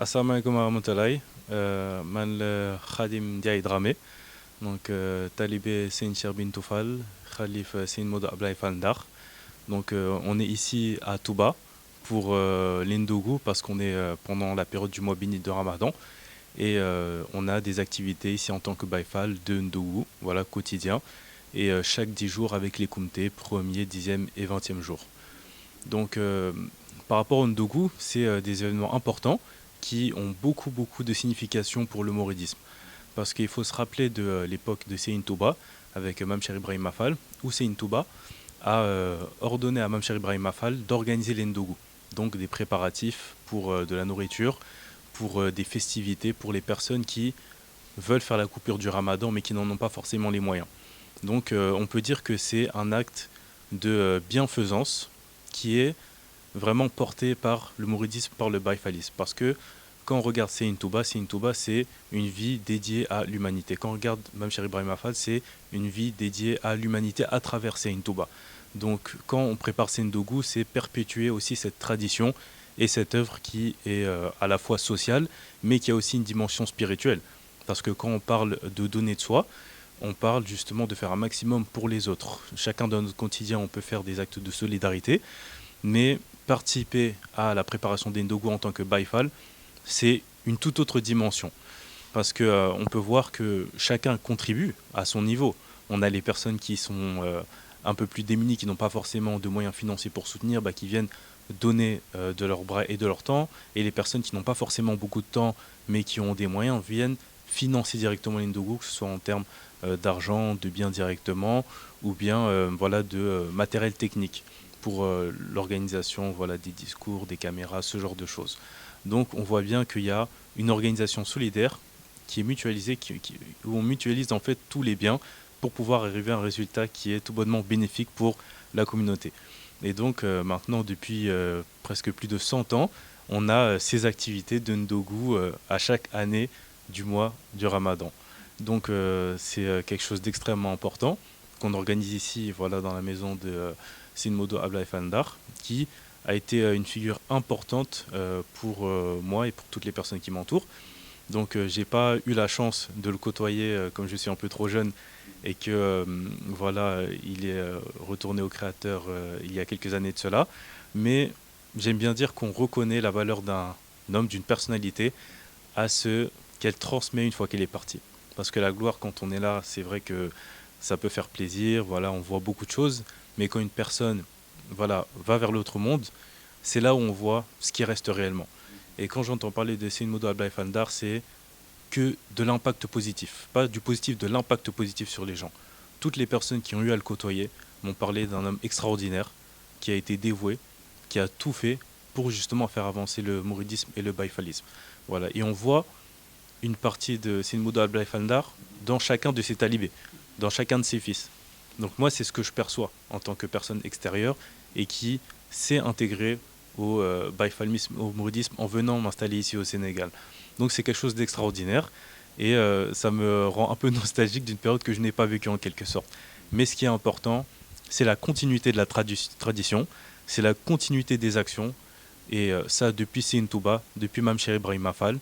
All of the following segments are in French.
Assalamu alaikum wa rahmatullahi. Man le Khadim Ndiaye Dramé. Donc, talibé Seyne Sherbin Toufal, Khalif Seyne Moda Ablaye Fall Ndar. Donc, on est ici à Touba pour l'Indougou parce qu'on est pendant la période du mois béni de Ramadan. Et on a des activités ici en tant que Baïfal de Ndougou, voilà, quotidien. Et chaque 10 jours avec les Koumtés, premier, 10e et 20e jour. Donc, par rapport au Ndougou, c'est des événements importants qui ont beaucoup de signification pour le mouridisme. Parce qu'il faut se rappeler de l'époque de Seyne Touba avec Mamcher Ibrahim Mafal, où Seyne Touba a ordonné à Mamcher Ibrahim Mafal d'organiser les Ndougou, donc des préparatifs pour de la nourriture, pour des festivités, pour les personnes qui veulent faire la coupure du ramadan mais qui n'en ont pas forcément les moyens. Donc on peut dire que c'est un acte de bienfaisance qui est vraiment porté par le mouridisme, par le baïfalisme. Parce que quand on regarde Seyne Touba, c'est une vie dédiée à l'humanité. Quand on regarde Mamcher Ibrahim Afal, c'est une vie dédiée à l'humanité à travers Seyne Touba. Donc quand on prépare Seyne Dougou, c'est perpétuer aussi cette tradition et cette œuvre qui est à la fois sociale, mais qui a aussi une dimension spirituelle. Parce que quand on parle de donner de soi, on parle justement de faire un maximum pour les autres. Chacun dans notre quotidien, on peut faire des actes de solidarité, mais participer à la préparation des Ndogo en tant que Baïfal, c'est une toute autre dimension. Parce que on peut voir que chacun contribue à son niveau. On a les personnes qui sont un peu plus démunies, qui n'ont pas forcément de moyens financiers pour soutenir, qui viennent donner de leur bras et de leur temps. Et les personnes qui n'ont pas forcément beaucoup de temps, mais qui ont des moyens, viennent financer directement les Ndogo, que ce soit en termes d'argent, de biens directement, ou bien voilà, de matériel technique pour l'organisation, voilà, des discours, des caméras, ce genre de choses. Donc on voit bien qu'il y a une organisation solidaire qui est mutualisée, où on mutualise en fait tous les biens pour pouvoir arriver à un résultat qui est tout bonnement bénéfique pour la communauté. Et donc maintenant, depuis presque plus de 100 ans, on a ces activités de Ndougou à chaque année du mois du Ramadan. Donc c'est quelque chose d'extrêmement important qu'on organise ici, voilà, dans la maison de Sinmodo Ablaye Fandar, qui a été une figure importante pour moi et pour toutes les personnes qui m'entourent. Donc j'ai pas eu la chance de le côtoyer comme je suis un peu trop jeune et que voilà, il est retourné au créateur il y a quelques années de cela. Mais j'aime bien dire qu'on reconnaît la valeur d'un homme, d'une personnalité, à ce qu'elle transmet une fois qu'elle est partie. Parce que la gloire, quand on est là, c'est vrai que ça peut faire plaisir, voilà, on voit beaucoup de choses, mais quand une personne voilà, va vers l'autre monde, c'est là où on voit ce qui reste réellement. Et quand j'entends parler de Seyne Modo Ablaye Fandar, c'est que de l'impact positif, pas du positif, de l'impact positif sur les gens. Toutes les personnes qui ont eu à le côtoyer m'ont parlé d'un homme extraordinaire, qui a été dévoué, qui a tout fait pour justement faire avancer le mouridisme et le baïfalisme. Voilà. Et on voit une partie de Seyne Modo Ablaye Fandar dans chacun de ses talibés, dans chacun de ses fils. Donc moi, c'est ce que je perçois en tant que personne extérieure et qui s'est intégrée au baïfalmisme, au mouridisme en venant m'installer ici au Sénégal. Donc c'est quelque chose d'extraordinaire et ça me rend un peu nostalgique d'une période que je n'ai pas vécue en quelque sorte. Mais ce qui est important, c'est la continuité de la tradition, c'est la continuité des actions et ça depuis Seyne Touba, depuis Mamcher Ibrahim Afal,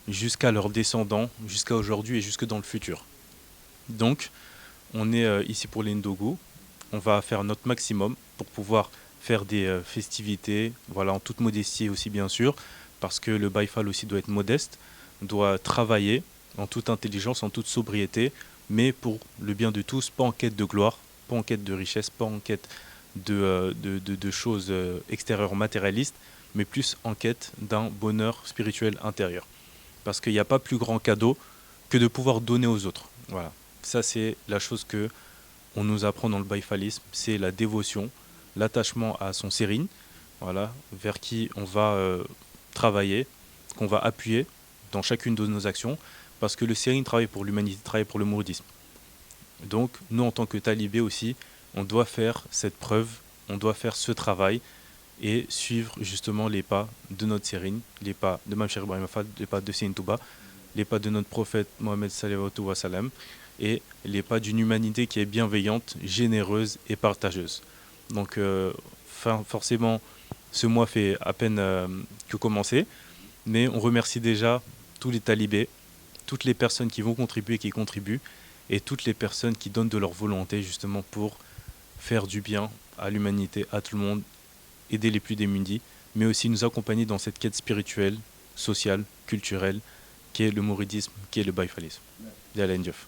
jusqu'à leurs descendants, jusqu'à aujourd'hui et jusque dans le futur. Donc on est ici pour les Ndogo. On va faire notre maximum pour pouvoir faire des festivités, voilà, en toute modestie aussi bien sûr, parce que le Baïfal aussi doit être modeste, doit travailler en toute intelligence, en toute sobriété, mais pour le bien de tous, pas en quête de gloire, pas en quête de richesse, pas en quête de choses extérieures matérialistes, mais plus en quête d'un bonheur spirituel intérieur. Parce qu'il n'y a pas plus grand cadeau que de pouvoir donner aux autres. Voilà. Ça, c'est la chose que on nous apprend dans le baïfalisme, c'est la dévotion, l'attachement à son sérine, voilà, vers qui on va travailler, qu'on va appuyer dans chacune de nos actions, parce que le sérine travaille pour l'humanité, travaille pour le mouridisme. Donc, nous, en tant que talibés aussi, on doit faire cette preuve, on doit faire ce travail et suivre justement les pas de notre sérine, les pas de Mamcher Ibrahim Afad, les pas de Seyne Touba, les pas de notre prophète Mohammed sallallahu wa sallam, et les pas d'une humanité qui est bienveillante, généreuse et partageuse. Donc forcément, ce mois fait à peine que commencer, Mais on remercie déjà tous les talibés, toutes les personnes qui vont contribuer, qui contribuent, et toutes les personnes qui donnent de leur volonté justement pour faire du bien à l'humanité, à tout le monde, aider les plus démunis, mais aussi nous accompagner dans cette quête spirituelle, sociale, culturelle, qui est le mouridisme, qui est le baïfalisme. Yalla Ndiouf.